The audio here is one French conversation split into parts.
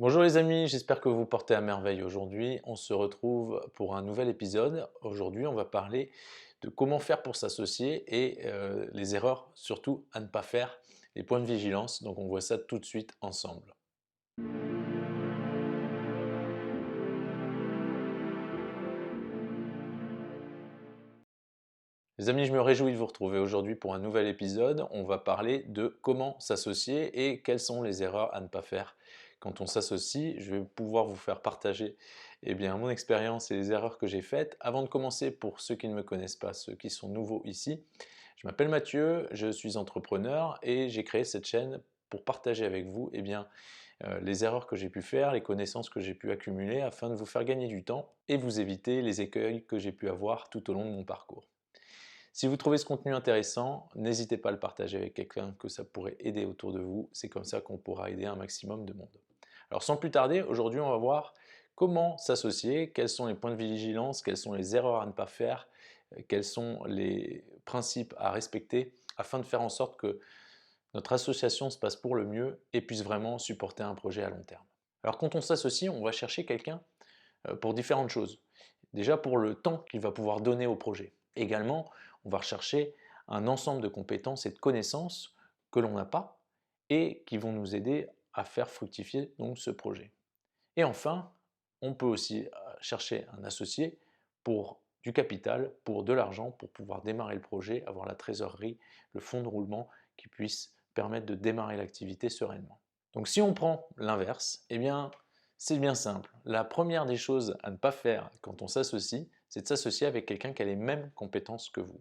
Bonjour les amis, j'espère que vous portez à merveille aujourd'hui. On se retrouve pour un nouvel épisode. Aujourd'hui, on va parler de comment faire pour s'associer et les erreurs surtout à ne pas faire, les points de vigilance. Donc on voit ça tout de suite ensemble. Les amis, je me réjouis de vous retrouver aujourd'hui pour un nouvel épisode. On va parler de comment s'associer et quelles sont les erreurs à ne pas faire quand on s'associe. Je vais pouvoir vous faire partager mon expérience et les erreurs que j'ai faites. Avant de commencer, pour ceux qui ne me connaissent pas, ceux qui sont nouveaux ici, je m'appelle Mathieu, je suis entrepreneur et j'ai créé cette chaîne pour partager avec vous les erreurs que j'ai pu faire, les connaissances que j'ai pu accumuler afin de vous faire gagner du temps et vous éviter les écueils que j'ai pu avoir tout au long de mon parcours. Si vous trouvez ce contenu intéressant, n'hésitez pas à le partager avec quelqu'un que ça pourrait aider autour de vous. C'est comme ça qu'on pourra aider un maximum de monde. Alors sans plus tarder, aujourd'hui on va voir comment s'associer, quels sont les points de vigilance, quelles sont les erreurs à ne pas faire, quels sont les principes à respecter afin de faire en sorte que notre association se passe pour le mieux et puisse vraiment supporter un projet à long terme. Alors quand on s'associe, on va chercher quelqu'un pour différentes choses. Déjà pour le temps qu'il va pouvoir donner au projet. Également, on va rechercher un ensemble de compétences et de connaissances que l'on n'a pas et qui vont nous aider à faire fructifier donc ce projet. Et enfin, on peut aussi chercher un associé pour du capital, pour de l'argent, pour pouvoir démarrer le projet, avoir la trésorerie, le fonds de roulement qui puisse permettre de démarrer l'activité sereinement. Donc si on prend l'inverse, c'est bien simple. La première des choses à ne pas faire quand on s'associe, c'est de s'associer avec quelqu'un qui a les mêmes compétences que vous.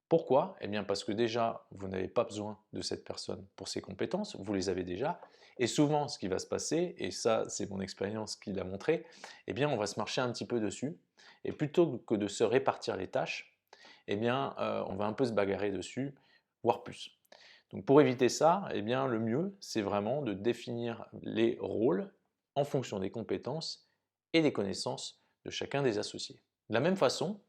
Pourquoi? Parce que déjà, vous n'avez pas besoin de cette personne pour ses compétences, vous les avez déjà. Et souvent, ce qui va se passer, et ça c'est mon expérience qui l'a montré, on va se marcher un petit peu dessus. Et plutôt que de se répartir les tâches, on va un peu se bagarrer dessus, voire plus. Donc pour éviter ça, le mieux, c'est vraiment de définir les rôles en fonction des compétences et des connaissances de chacun des associés. De la même façon,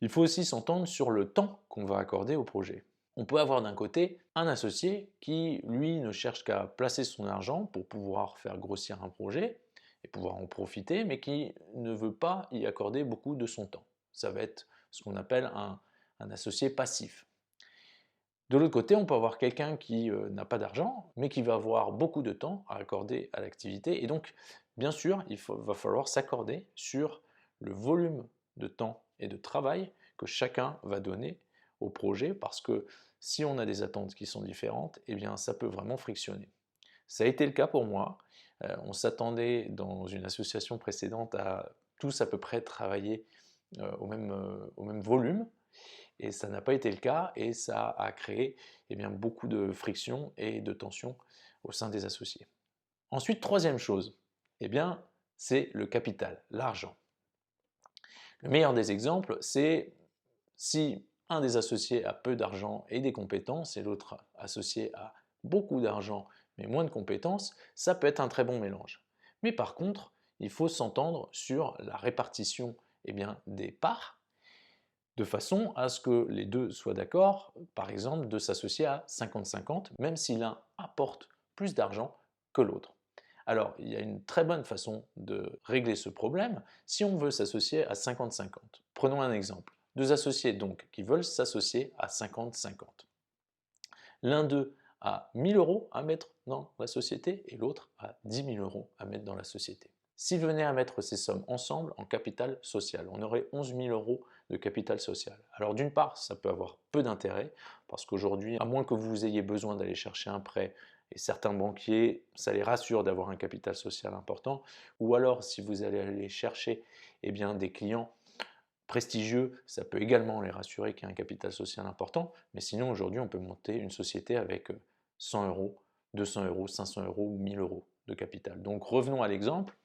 il faut aussi s'entendre sur le temps qu'on va accorder au projet. On peut avoir d'un côté un associé qui, lui, ne cherche qu'à placer son argent pour pouvoir faire grossir un projet et pouvoir en profiter, mais qui ne veut pas y accorder beaucoup de son temps. Ça va être ce qu'on appelle un associé passif. De l'autre côté, on peut avoir quelqu'un qui n'a pas d'argent, mais qui va avoir beaucoup de temps à accorder à l'activité. Et donc, bien sûr, va falloir s'accorder sur le volume de temps et de travail que chacun va donner au projet, parce que si on a des attentes qui sont différentes, ça peut vraiment frictionner. Ça a été le cas pour moi. On s'attendait dans une association précédente à tous à peu près travailler au même volume. Et ça n'a pas été le cas et ça a créé beaucoup de friction et de tension au sein des associés. Ensuite, troisième chose, c'est le capital, l'argent. Le meilleur des exemples, c'est si un des associés a peu d'argent et des compétences et l'autre associé a beaucoup d'argent mais moins de compétences, ça peut être un très bon mélange. Mais par contre, il faut s'entendre sur la répartition des parts de façon à ce que les deux soient d'accord, par exemple, de s'associer à 50-50, même si l'un apporte plus d'argent que l'autre. Alors, il y a une très bonne façon de régler ce problème si on veut s'associer à 50-50. Prenons un exemple. Deux associés donc qui veulent s'associer à 50-50. L'un d'eux a 1000 euros à mettre dans la société et l'autre a 10 000 euros à mettre dans la société. S'ils venaient à mettre ces sommes ensemble en capital social, on aurait 11 000 euros de capital social. Alors d'une part, ça peut avoir peu d'intérêt, parce qu'aujourd'hui, à moins que vous ayez besoin d'aller chercher un prêt, et certains banquiers, ça les rassure d'avoir un capital social important, ou alors si vous allez aller chercher des clients prestigieux, ça peut également les rassurer qu'il y a un capital social important, mais sinon aujourd'hui on peut monter une société avec 100 euros, 200 euros, 500 euros ou 1000 euros de capital. Donc revenons à l'exemple,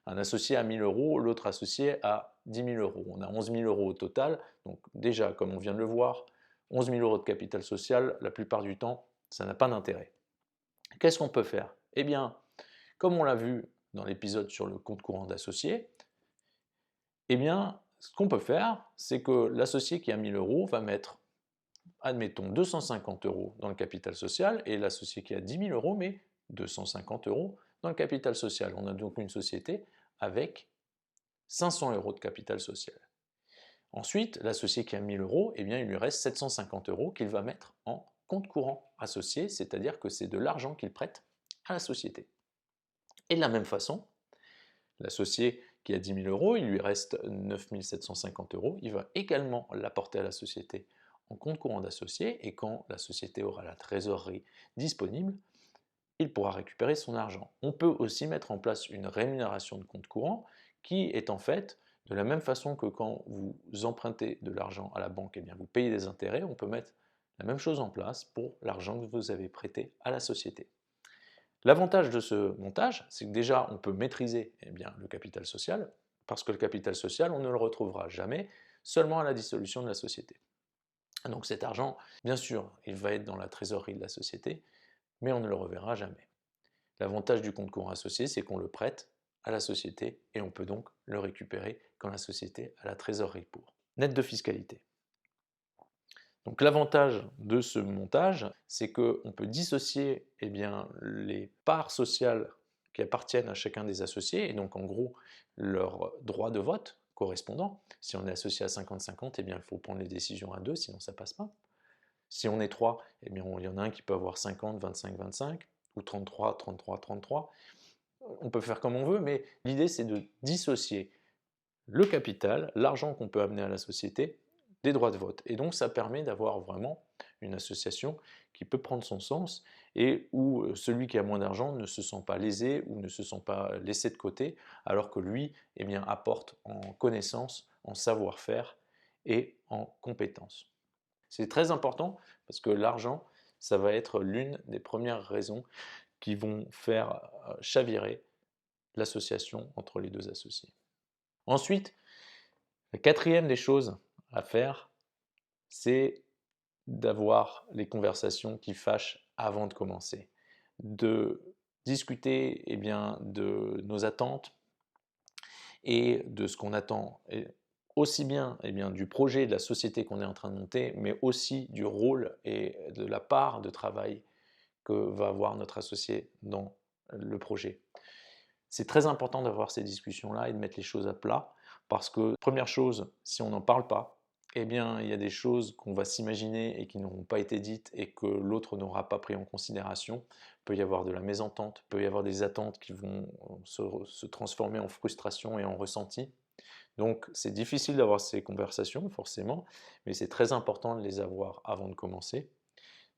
un associé à 1000 euros, l'autre associé à 10 000 euros. On a 11 000 euros au total, donc déjà comme on vient de le voir, 11 000 euros de capital social, la plupart du temps, ça n'a pas d'intérêt. Qu'est-ce qu'on peut faire? Comme on l'a vu dans l'épisode sur le compte courant d'associé, ce qu'on peut faire, c'est que l'associé qui a 1000 euros va mettre, admettons, 250 euros dans le capital social et l'associé qui a 10 000 euros met 250 euros dans le capital social. On a donc une société avec 500 € de capital social. Ensuite, l'associé qui a 1000 €, eh bien, il lui reste 750 € qu'il va mettre en compte courant associé, c'est-à-dire que c'est de l'argent qu'il prête à la société. Et de la même façon, l'associé qui a 10 000 €, il lui reste 9 750 €, il va également l'apporter à la société en compte courant d'associé, et quand la société aura la trésorerie disponible, il pourra récupérer son argent. On peut aussi mettre en place une rémunération de compte courant qui est en fait de la même façon que quand vous empruntez de l'argent à la banque, eh bien vous payez des intérêts, on peut mettre la même chose en place pour l'argent que vous avez prêté à la société. L'avantage de ce montage, c'est que déjà on peut maîtriser bien, le capital social, parce que le capital social, on ne le retrouvera jamais, seulement à la dissolution de la société. Donc cet argent, bien sûr, il va être dans la trésorerie de la société, mais on ne le reverra jamais. L'avantage du compte courant associé, c'est qu'on le prête à la société et on peut donc le récupérer quand la société a la trésorerie pour. Net de fiscalité. Donc l'avantage de ce montage, c'est qu'on peut dissocier bien, les parts sociales qui appartiennent à chacun des associés, et donc en gros leur droit de vote correspondant. Si on est associé à 50-50, eh bien, il faut prendre les décisions à deux, sinon ça ne passe pas. Si on est 3, eh bien, il y en a un qui peut avoir 50, 25, 25, ou 33, 33, 33. On peut faire comme on veut, mais l'idée c'est de dissocier le capital, l'argent qu'on peut amener à la société, des droits de vote. Et donc ça permet d'avoir vraiment une association qui peut prendre son sens et où celui qui a moins d'argent ne se sent pas lésé ou ne se sent pas laissé de côté, alors que lui eh bien, apporte en connaissance, en savoir-faire et en compétences. C'est très important parce que l'argent, ça va être l'une des premières raisons qui vont faire chavirer l'association entre les deux associés. Ensuite, la quatrième des choses à faire, c'est d'avoir les conversations qui fâchent avant de commencer, de discuter eh bien, de nos attentes et de ce qu'on attend, et aussi bien, eh bien du projet de la société qu'on est en train de monter, mais aussi du rôle et de la part de travail que va avoir notre associé dans le projet. C'est très important d'avoir ces discussions-là et de mettre les choses à plat, parce que, première chose, si on n'en parle pas, eh bien, il y a des choses qu'on va s'imaginer et qui n'auront pas été dites et que l'autre n'aura pas pris en considération. Il peut y avoir de la mésentente, il peut y avoir des attentes qui vont se transformer en frustration et en ressenti. Donc, c'est difficile d'avoir ces conversations, forcément, mais c'est très important de les avoir avant de commencer,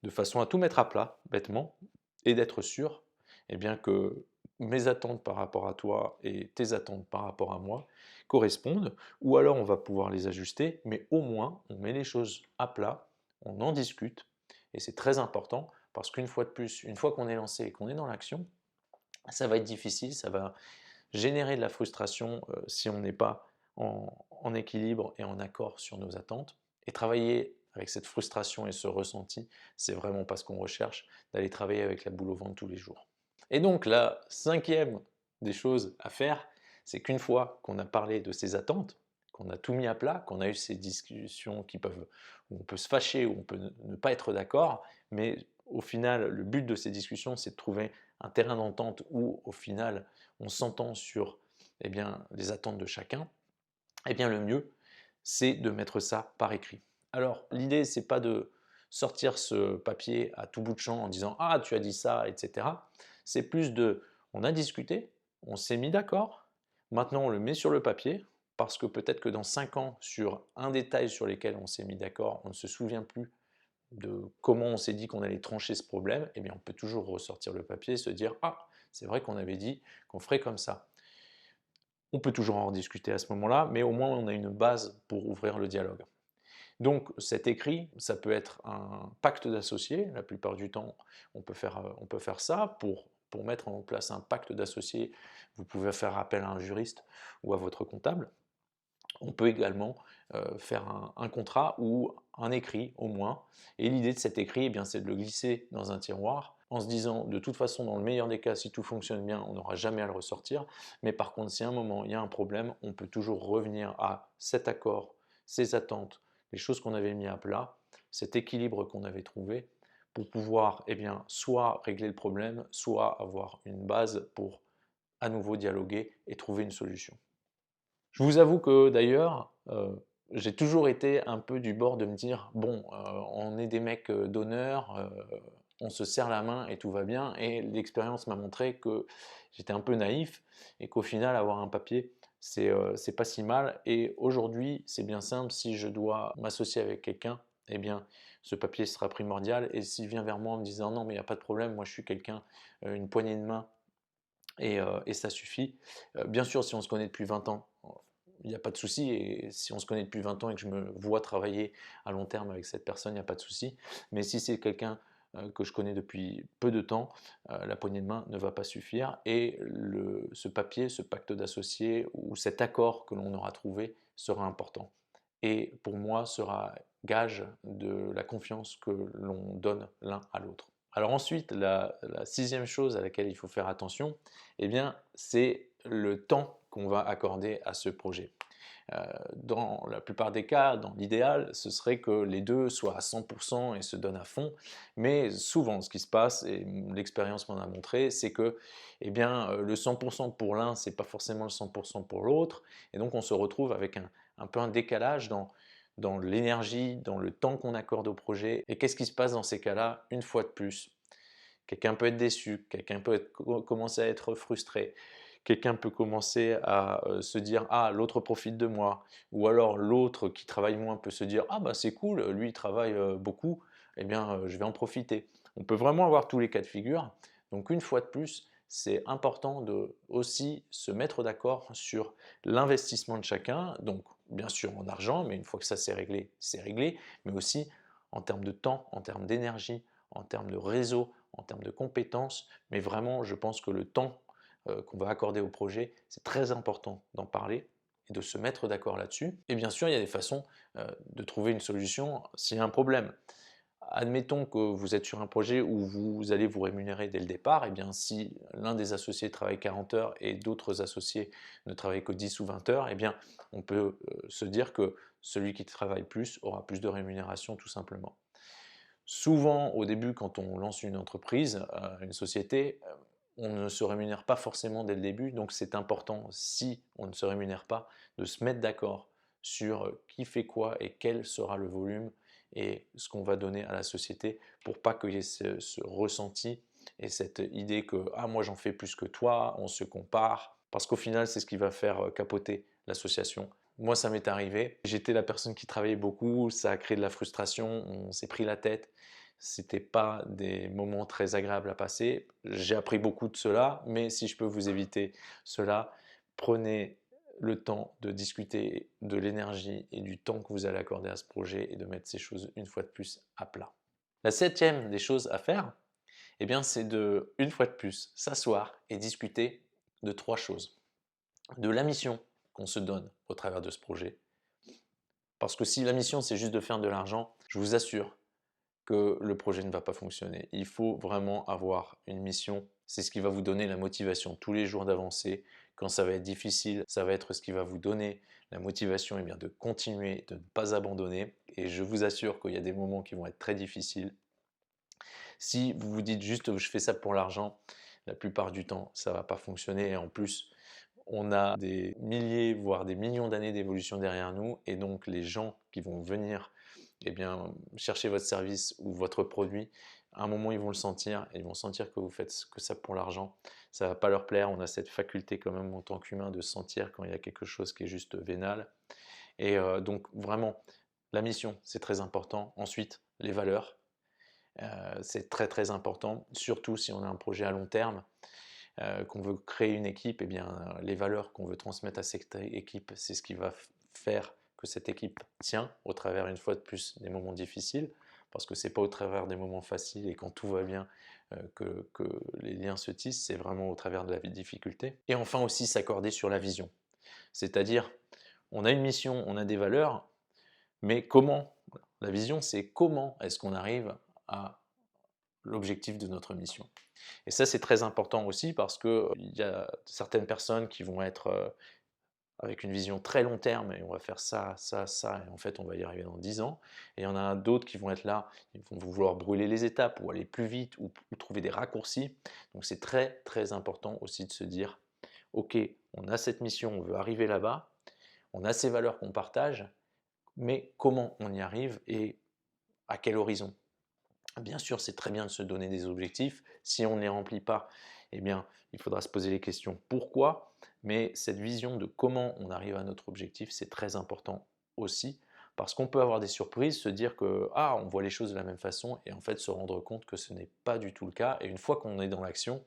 de façon à tout mettre à plat, bêtement, et d'être sûr eh bien, que mes attentes par rapport à toi et tes attentes par rapport à moi correspondent, ou alors on va pouvoir les ajuster, mais au moins on met les choses à plat, on en discute, et c'est très important parce qu'une fois de plus, une fois qu'on est lancé et qu'on est dans l'action, ça va être difficile, ça va générer de la frustration si on n'est pas en équilibre et en accord sur nos attentes. Et travailler avec cette frustration et ce ressenti, c'est vraiment pas ce qu'on recherche, d'aller travailler avec la boule au ventre tous les jours. Et donc la cinquième des choses à faire, c'est qu'une fois qu'on a parlé de ces attentes, qu'on a tout mis à plat, qu'on a eu ces discussions où on peut se fâcher, où on peut ne pas être d'accord, mais au final, le but de ces discussions, c'est de trouver un terrain d'entente où, au final, on s'entend sur eh bien, les attentes de chacun. Eh bien, le mieux, c'est de mettre ça par écrit. Alors, l'idée, c'est pas de sortir ce papier à tout bout de champ en disant «Ah, tu as dit ça», etc. C'est plus de «On a discuté, on s'est mis d'accord, maintenant on le met sur le papier», parce que peut-être que dans 5 ans, sur un détail sur lequel on s'est mis d'accord, on ne se souvient plus de comment on s'est dit qu'on allait trancher ce problème, eh bien on peut toujours ressortir le papier et se dire «Ah, c'est vrai qu'on avait dit qu'on ferait comme ça». On peut toujours en discuter à ce moment-là, mais au moins on a une base pour ouvrir le dialogue. Donc cet écrit, ça peut être un pacte d'associés. La plupart du temps, on peut faire ça. Pour mettre en place un pacte d'associés, vous pouvez faire appel à un juriste ou à votre comptable. On peut également faire un contrat ou un écrit au moins. Et l'idée de cet écrit, eh bien, c'est de le glisser dans un tiroir en se disant, de toute façon, dans le meilleur des cas, si tout fonctionne bien, on n'aura jamais à le ressortir. Mais par contre, si à un moment, il y a un problème, on peut toujours revenir à cet accord, ces attentes, les choses qu'on avait mis à plat, cet équilibre qu'on avait trouvé, pour pouvoir soit régler le problème, soit avoir une base pour à nouveau dialoguer et trouver une solution. Je vous avoue que d'ailleurs, j'ai toujours été un peu du bord de me dire: «Bon, on est des mecs, d'honneur, on se serre la main et tout va bien» et l'expérience m'a montré que j'étais un peu naïf et qu'au final avoir un papier, c'est pas si mal et aujourd'hui, c'est bien simple, si je dois m'associer avec quelqu'un, eh bien, ce papier sera primordial et s'il vient vers moi en me disant: «Non mais il y a pas de problème, moi je suis quelqu'un, une poignée de main et ça suffit. Bien sûr, si on se connaît depuis 20 ans, il n'y a pas de souci et si on se connaît depuis 20 ans et que je me vois travailler à long terme avec cette personne, il n'y a pas de souci. Mais si c'est quelqu'un, que je connais depuis peu de temps, la poignée de main ne va pas suffire et ce papier, ce pacte d'associés ou cet accord que l'on aura trouvé sera important et pour moi sera gage de la confiance que l'on donne l'un à l'autre. Alors ensuite, la 6e chose à laquelle il faut faire attention, eh bien, c'est le temps qu'on va accorder à ce projet. Dans la plupart des cas, dans l'idéal, ce serait que les 2 soient à 100 et se donnent à fond, mais souvent ce qui se passe et l'expérience m'en a montré, c'est que, eh bien, le 100 pour l'un, c'est pas forcément le 100 pour l'autre et donc on se retrouve avec un peu un décalage dans l'énergie, dans le temps qu'on accorde au projet et qu'est-ce qui se passe dans ces cas-là? Une fois de plus, quelqu'un peut être déçu, quelqu'un peut commencer à être frustré, quelqu'un peut commencer à se dire ah l'autre profite de moi, ou alors l'autre qui travaille moins peut se dire ah bah c'est cool, lui il travaille beaucoup, eh bien je vais en profiter. On peut vraiment avoir tous les cas de figure. Donc une fois de plus, c'est important de aussi se mettre d'accord sur l'investissement de chacun. Donc bien sûr en argent, mais une fois que ça c'est réglé, mais aussi en termes de temps, en termes d'énergie, en termes de réseau, en termes de compétences, mais vraiment, je pense que le temps qu'on va accorder au projet, c'est très important d'en parler et de se mettre d'accord là-dessus. Et bien sûr, il y a des façons de trouver une solution s'il y a un problème. Admettons que vous êtes sur un projet où vous allez vous rémunérer dès le départ, et bien si l'un des associés travaille 40 heures et d'autres associés ne travaillent que 10 ou 20 heures, et bien on peut se dire que celui qui travaille plus aura plus de rémunération tout simplement. Souvent, au début, quand on lance une entreprise, une société, on ne se rémunère pas forcément dès le début, donc c'est important, si on ne se rémunère pas, de se mettre d'accord sur qui fait quoi et quel sera le volume et ce qu'on va donner à la société pour pas qu'il y ait ce ressenti et cette idée que ah moi j'en fais plus que toi, on se compare, parce qu'au final c'est ce qui va faire capoter l'association. Moi, ça m'est arrivé. J'étais la personne qui travaillait beaucoup, ça a créé de la frustration, on s'est pris la tête. C'était pas des moments très agréables à passer. J'ai appris beaucoup de cela, mais si je peux vous éviter cela, prenez le temps de discuter de l'énergie et du temps que vous allez accorder à ce projet et de mettre ces choses une fois de plus à plat. La 7e des choses à faire, eh bien, c'est de, une fois de plus, s'asseoir et discuter de 3 choses. De la mission qu'on se donne au travers de ce projet, parce que si la mission c'est juste de faire de l'argent, je vous assure que le projet ne va pas fonctionner. Il faut vraiment avoir une mission. C'est ce qui va vous donner la motivation tous les jours d'avancer. Quand ça va être difficile, ça va être ce qui va vous donner la motivation bien, de continuer, de ne pas abandonner. Et je vous assure qu'il y a des moments qui vont être très difficiles. Si vous vous dites juste je fais ça pour l'argent, la plupart du temps, ça ne va pas fonctionner. Et en plus, on a des milliers, voire des millions d'années d'évolution derrière nous, et donc les gens qui vont venir chercher votre service ou votre produit, à un moment ils vont le sentir, et ils vont sentir que vous faites que ça pour l'argent. Ça ne va pas leur plaire, on a cette faculté quand même en tant qu'humain de sentir quand il y a quelque chose qui est juste vénal. Et donc vraiment, la mission, c'est très important. Ensuite, les valeurs, c'est très très important, surtout si on a un projet à long terme qu'on veut créer une équipe, les valeurs qu'on veut transmettre à cette équipe, c'est ce qui va faire que cette équipe tient au travers, une fois de plus, des moments difficiles, parce que c'est pas au travers des moments faciles et quand tout va bien que les liens se tissent, c'est vraiment au travers de la difficulté. Et enfin aussi s'accorder sur la vision, c'est-à-dire on a une mission, on a des valeurs, mais comment? La vision, c'est comment est-ce qu'on arrive à l'objectif de notre mission. Et ça, c'est très important aussi parce qu'il y a certaines personnes qui vont être avec une vision très long terme et on va faire ça, ça, ça, et en fait on va y arriver dans 10 ans. Et il y en a d'autres qui vont être là, ils vont vouloir brûler les étapes ou aller plus vite ou trouver des raccourcis. Donc c'est très très important aussi de se dire, ok, on a cette mission, on veut arriver là-bas, on a ces valeurs qu'on partage, mais comment on y arrive et à quel horizon? Bien sûr, c'est très bien de se donner des objectifs. Si on ne les remplit pas, eh bien, il faudra se poser les questions pourquoi. Mais cette vision de comment on arrive à notre objectif, c'est très important aussi. Parce qu'on peut avoir des surprises, se dire que ah, on voit les choses de la même façon et en fait se rendre compte que ce n'est pas du tout le cas. Et une fois qu'on est dans l'action,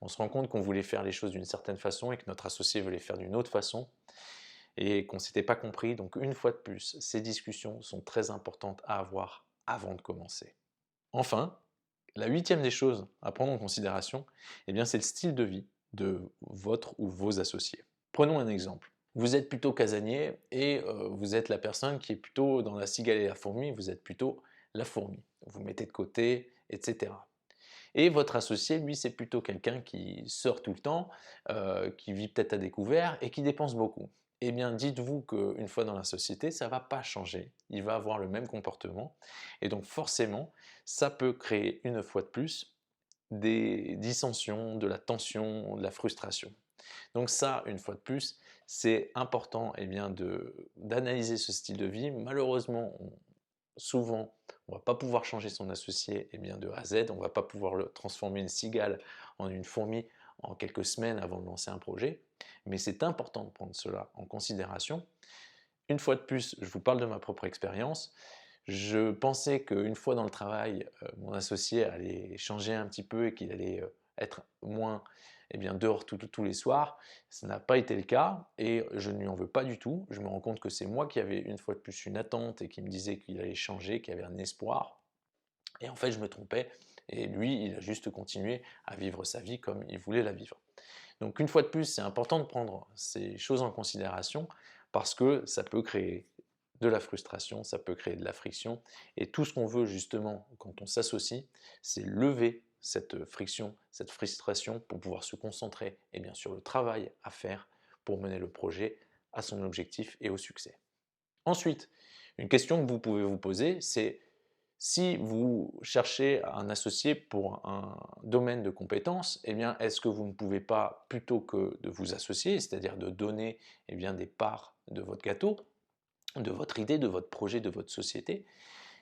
on se rend compte qu'on voulait faire les choses d'une certaine façon et que notre associé veut les faire d'une autre façon et qu'on ne s'était pas compris. Donc une fois de plus, ces discussions sont très importantes à avoir avant de commencer. Enfin, la huitième des choses à prendre en considération, eh bien, c'est le style de vie de votre ou vos associés. Prenons un exemple. Vous êtes plutôt casanier et vous êtes la personne qui est plutôt dans la cigale et la fourmi, vous êtes plutôt la fourmi. Vous mettez de côté, etc. Et votre associé, lui, c'est plutôt quelqu'un qui sort tout le temps, qui vit peut-être à découvert et qui dépense beaucoup. Eh bien, dites-vous qu'une fois dans la société, ça ne va pas changer. Il va avoir le même comportement. Et donc, forcément, ça peut créer une fois de plus des dissensions, de la tension, de la frustration. Donc ça, une fois de plus, c'est important eh bien, d'analyser ce style de vie. Malheureusement, souvent, on ne va pas pouvoir changer son associé eh bien, de A à Z, on ne va pas pouvoir le transformer une cigale en une fourmi en quelques semaines avant de lancer un projet, mais c'est important de prendre cela en considération. Une fois de plus, je vous parle de ma propre expérience. Je pensais qu'une fois dans le travail, mon associé allait changer un petit peu et qu'il allait être moins eh bien, dehors tous les soirs. Ça n'a pas été le cas et je ne lui en veux pas du tout. Je me rends compte que c'est moi qui avais une fois de plus une attente et qui me disait qu'il allait changer, qu'il y avait un espoir. Et en fait, je me trompais. Et lui, il a juste continué à vivre sa vie comme il voulait la vivre. Donc une fois de plus, c'est important de prendre ces choses en considération parce que ça peut créer de la frustration, ça peut créer de la friction. Et tout ce qu'on veut justement quand on s'associe, c'est lever cette friction, cette frustration pour pouvoir se concentrer et bien sûr le travail à faire pour mener le projet à son objectif et au succès. Ensuite, une question que vous pouvez vous poser, c'est si vous cherchez un associé pour un domaine de compétences, eh bien, est-ce que vous ne pouvez pas, plutôt que de vous associer, c'est-à-dire de donner eh bien, des parts de votre gâteau, de votre idée, de votre projet, de votre société,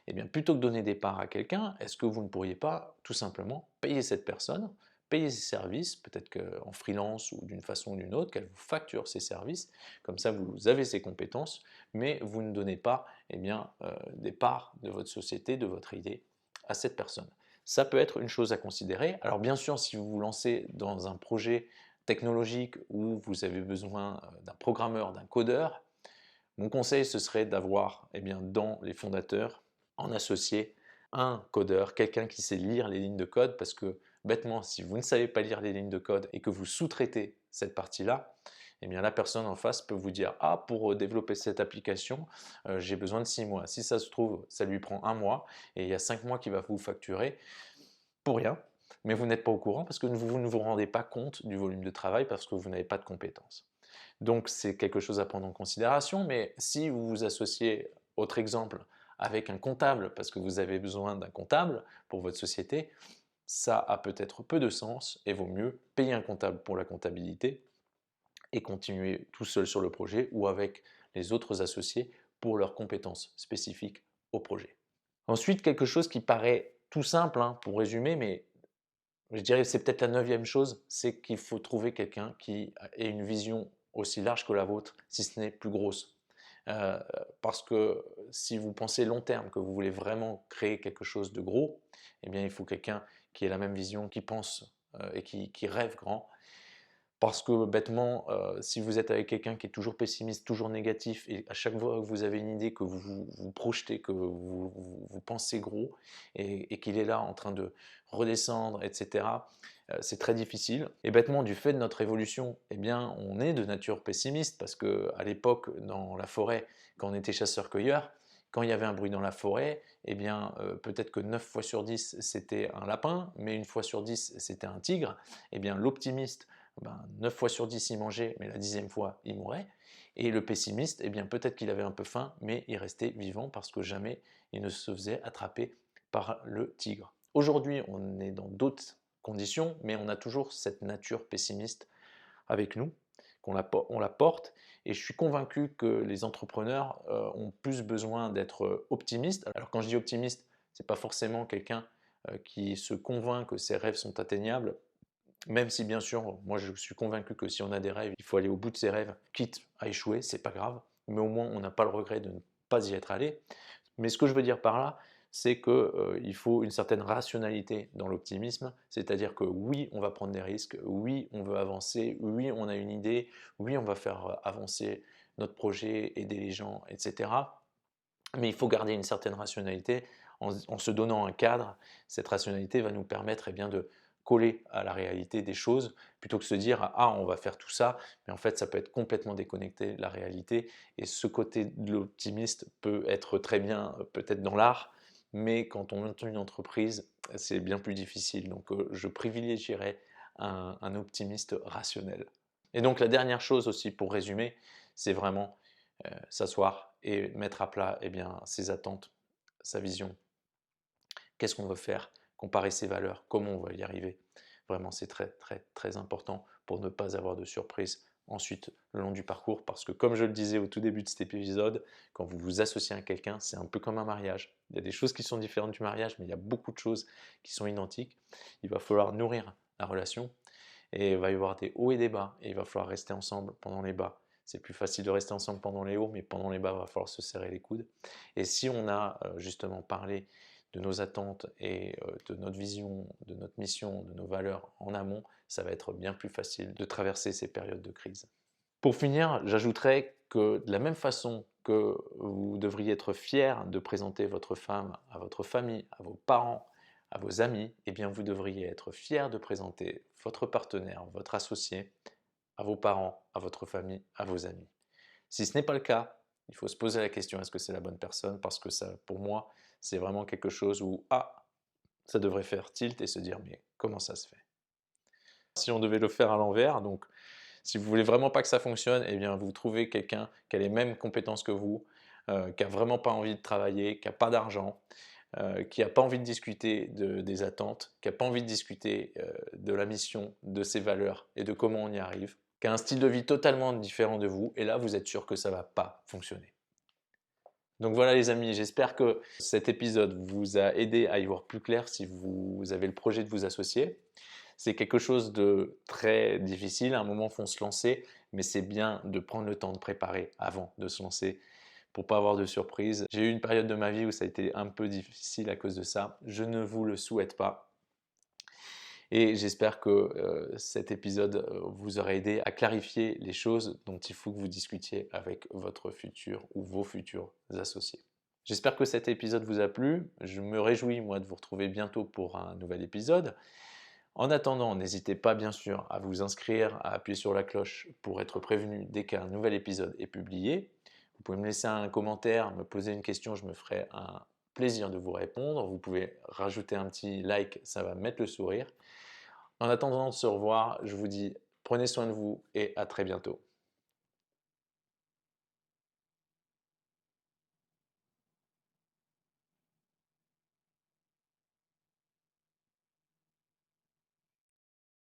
eh bien, plutôt que donner des parts à quelqu'un, est-ce que vous ne pourriez pas tout simplement payer cette personne, payer ses services, peut-être qu'en freelance ou d'une façon ou d'une autre, qu'elle vous facture ses services, comme ça vous avez ses compétences, mais vous ne donnez pas eh bien, des parts de votre société, de votre idée à cette personne. Ça peut être une chose à considérer. Alors bien sûr, si vous vous lancez dans un projet technologique où vous avez besoin d'un programmeur, d'un codeur, mon conseil, ce serait d'avoir eh bien, dans les fondateurs, en associé, un codeur, quelqu'un qui sait lire les lignes de code, parce que bêtement, si vous ne savez pas lire les lignes de code et que vous sous-traitez cette partie-là, eh bien, la personne en face peut vous dire «Ah, pour développer cette application, j'ai besoin de 6 mois». Si ça se trouve, ça lui prend un mois et il y a 5 mois qu'il va vous facturer pour rien, mais vous n'êtes pas au courant parce que vous ne vous rendez pas compte du volume de travail parce que vous n'avez pas de compétences. Donc c'est quelque chose à prendre en considération, mais si vous vous associez, autre exemple, avec un comptable parce que vous avez besoin d'un comptable pour votre société, ça a peut-être peu de sens et vaut mieux payer un comptable pour la comptabilité et continuer tout seul sur le projet ou avec les autres associés pour leurs compétences spécifiques au projet. Ensuite, quelque chose qui paraît tout simple hein, pour résumer, mais je dirais que c'est peut-être la neuvième chose, c'est qu'il faut trouver quelqu'un qui ait une vision aussi large que la vôtre, si ce n'est plus grosse. Euh, Parce que si vous pensez long terme, que vous voulez vraiment créer quelque chose de gros, eh bien il faut quelqu'un qui ait la même vision, qui pense et qui rêve grand parce que bêtement, si vous êtes avec quelqu'un qui est toujours pessimiste, toujours négatif et à chaque fois que vous avez une idée, que vous projetez, que vous pensez gros et qu'il est là en train de redescendre et cetera, c'est très difficile et bêtement du fait de notre évolution, eh bien, on est de nature pessimiste parce qu'à l'époque, dans la forêt, quand on était chasseur-cueilleur, quand il y avait un bruit dans la forêt, eh bien, peut-être que 9 fois sur 10 c'était un lapin, mais une fois sur 10 c'était un tigre. Eh bien, l'optimiste ben, 9 fois sur 10 il mangeait, mais la 10e fois il mourait. Et le pessimiste, eh bien peut-être qu'il avait un peu faim, mais il restait vivant parce que jamais il ne se faisait attraper par le tigre. Aujourd'hui, on est dans d'autres conditions, mais on a toujours cette nature pessimiste avec nous, on la porte, et je suis convaincu que les entrepreneurs ont plus besoin d'être optimistes. Alors quand je dis optimiste, c'est pas forcément quelqu'un qui se convainc que ses rêves sont atteignables, même si bien sûr, moi je suis convaincu que si on a des rêves, il faut aller au bout de ses rêves, quitte à échouer, c'est pas grave, mais au moins on n'a pas le regret de ne pas y être allé. Mais ce que je veux dire par là, c'est qu'il faut une certaine rationalité dans l'optimisme, c'est-à-dire que oui, on va prendre des risques, oui, on veut avancer, oui, on a une idée, oui, on va faire avancer notre projet, aider les gens, etc. Mais il faut garder une certaine rationalité en se donnant un cadre. Cette rationalité va nous permettre bien, de coller à la réalité des choses, plutôt que de se dire ah on va faire tout ça, mais en fait ça peut être complètement déconnecté de la réalité. Et ce côté de l'optimiste peut être très bien peut-être dans l'art, mais quand on monte une entreprise, c'est bien plus difficile. Donc je privilégierais un optimiste rationnel. Et donc la dernière chose aussi pour résumer, c'est vraiment s'asseoir et mettre à plat ses attentes, sa vision. Qu'est-ce qu'on veut faire? Comparer ses valeurs, comment on va y arriver? Vraiment, c'est très, très, très important pour ne pas avoir de surprise ensuite le long du parcours, parce que comme je le disais au tout début de cet épisode, quand vous vous associez à quelqu'un, c'est un peu comme un mariage. Il y a des choses qui sont différentes du mariage, mais il y a beaucoup de choses qui sont identiques. Il va falloir nourrir la relation, et il va y avoir des hauts et des bas, et il va falloir rester ensemble pendant les bas. C'est plus facile de rester ensemble pendant les hauts, mais pendant les bas, il va falloir se serrer les coudes. Et si on a justement parlé de nos attentes et de notre vision, de notre mission, de nos valeurs en amont, ça va être bien plus facile de traverser ces périodes de crise. Pour finir, j'ajouterais que de la même façon que vous devriez être fier de présenter votre femme à votre famille, à vos parents, à vos amis, eh bien vous devriez être fier de présenter votre partenaire, votre associé, à vos parents, à votre famille, à vos amis. Si ce n'est pas le cas, il faut se poser la question, est-ce que c'est la bonne personne? Parce que ça, pour moi, c'est vraiment quelque chose où, ah, ça devrait faire tilt et se dire, mais comment ça se fait? Si on devait le faire à l'envers, donc si vous voulez vraiment pas que ça fonctionne, eh bien vous trouvez quelqu'un qui a les mêmes compétences que vous, qui a vraiment pas envie de travailler, qui a pas d'argent, qui a pas envie de discuter des attentes, qui a pas envie de discuter de la mission, de ses valeurs et de comment on y arrive, qui a un style de vie totalement différent de vous, et là vous êtes sûr que ça va pas fonctionner. Donc voilà les amis, j'espère que cet épisode vous a aidé à y voir plus clair si vous avez le projet de vous associer. C'est quelque chose de très difficile, à un moment il faut se lancer, mais c'est bien de prendre le temps de préparer avant de se lancer pour pas avoir de surprise. J'ai eu une période de ma vie où ça a été un peu difficile à cause de ça. Je ne vous le souhaite pas. Et j'espère que cet épisode vous aura aidé à clarifier les choses dont il faut que vous discutiez avec votre futur ou vos futurs associés. J'espère que cet épisode vous a plu. Je me réjouis moi de vous retrouver bientôt pour un nouvel épisode. En attendant, n'hésitez pas bien sûr à vous inscrire, à appuyer sur la cloche pour être prévenu dès qu'un nouvel épisode est publié. Vous pouvez me laisser un commentaire, me poser une question, je me ferai un plaisir de vous répondre. Vous pouvez rajouter un petit like, ça va mettre le sourire. En attendant de se revoir, je vous dis prenez soin de vous et à très bientôt.